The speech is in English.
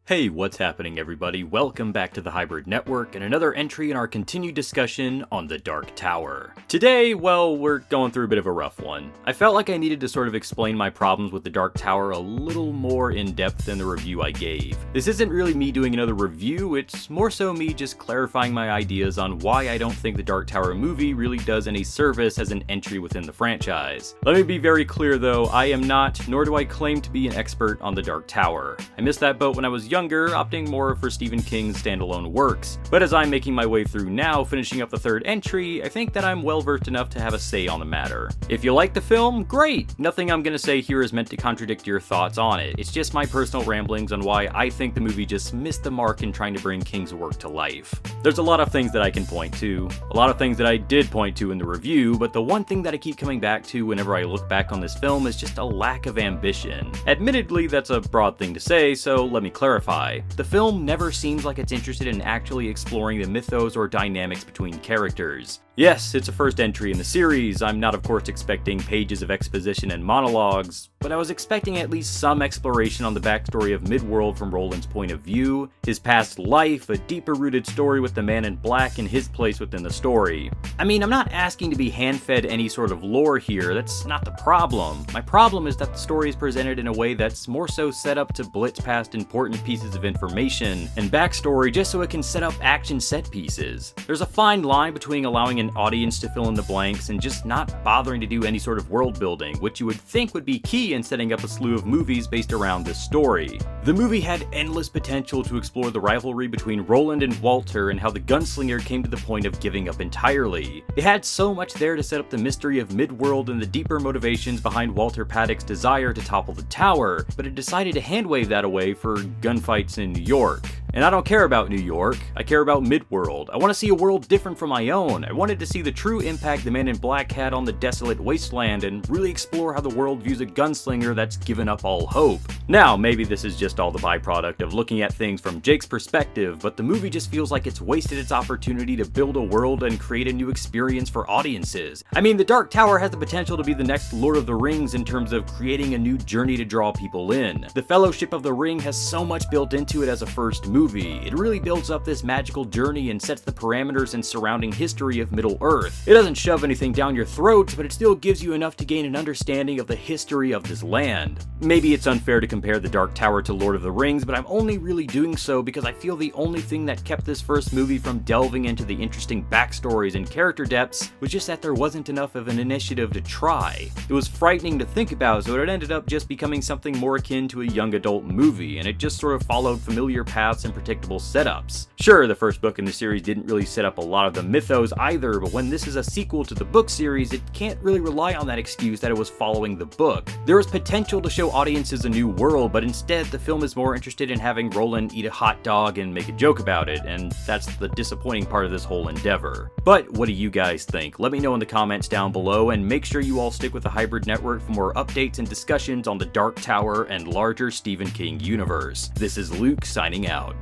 Hey, what's happening everybody? Welcome back to the Hybrid Network and another entry in our continued discussion on the Dark Tower. Today, well, we're going through a bit of a rough one. I felt like I needed to sort of explain my problems with the Dark Tower a little more in depth than the review I gave. This isn't really me doing another review, it's more so me just clarifying my ideas on why I don't think the Dark Tower movie really does any service as an entry within the franchise. Let me be very clear though, I am not, nor do I claim to be an expert on the Dark Tower. I missed that boat when I was younger, opting more for Stephen King's standalone works. But as I'm making my way through now, finishing up the third entry, I think that I'm well versed enough to have a say on the matter. If you like the film, great! Nothing I'm gonna say here is meant to contradict your thoughts on it. It's just my personal ramblings on why I think the movie just missed the mark in trying to bring King's work to life. There's a lot of things that I can point to, a lot of things that I did point to in the review, but the one thing that I keep coming back to whenever I look back on this film is just a lack of ambition. Admittedly, that's a broad thing to say, so let me clarify. The film never seems like it's interested in actually exploring the mythos or dynamics between characters. Yes, it's a first entry in the series. I'm not of course expecting pages of exposition and monologues, but I was expecting at least some exploration on the backstory of Midworld from Roland's point of view, his past life, a deeper rooted story with the Man in Black and his place within the story. I mean, I'm not asking to be hand-fed any sort of lore here, that's not the problem. My problem is that the story is presented in a way that's more so set up to blitz past important pieces of information and backstory just so it can set up action set pieces. There's a fine line between allowing an audience to fill in the blanks and just not bothering to do any sort of world building, which you would think would be key in setting up a slew of movies based around this story. The movie had endless potential to explore the rivalry between Roland and Walter and how the gunslinger came to the point of giving up entirely. It had so much there to set up the mystery of Midworld and the deeper motivations behind Walter Paddock's desire to topple the tower, but it decided to handwave that away for gunfights in New York. And I don't care about New York, I care about Midworld. I want to see a world different from my own. I wanted to see the true impact the Man in Black had on the desolate wasteland and really explore how the world views a gunslinger that's given up all hope. Now, maybe this is just all the byproduct of looking at things from Jake's perspective, but the movie just feels like it's wasted its opportunity to build a world and create a new experience for audiences. I mean, the Dark Tower has the potential to be the next Lord of the Rings in terms of creating a new journey to draw people in. The Fellowship of the Ring has so much built into it as a first movie. It really builds up this magical journey and sets the parameters and surrounding history of Middle-earth. It doesn't shove anything down your throats, but it still gives you enough to gain an understanding of the history of this land. Maybe it's unfair to compare the Dark Tower to Lord of the Rings, but I'm only really doing so because I feel the only thing that kept this first movie from delving into the interesting backstories and character depths was just that there wasn't enough of an initiative to try. It was frightening to think about, so it ended up just becoming something more akin to a young adult movie, and it just sort of followed familiar paths and predictable setups. Sure, the first book in the series didn't really set up a lot of the mythos either, but when this is a sequel to the book series, it can't really rely on that excuse that it was following the book. There is potential to show audiences a new world, but instead the film is more interested in having Roland eat a hot dog and make a joke about it, and that's the disappointing part of this whole endeavor. But what do you guys think? Let me know in the comments down below, and make sure you all stick with the Hybrid Network for more updates and discussions on the Dark Tower and larger Stephen King universe. This is Luke signing out.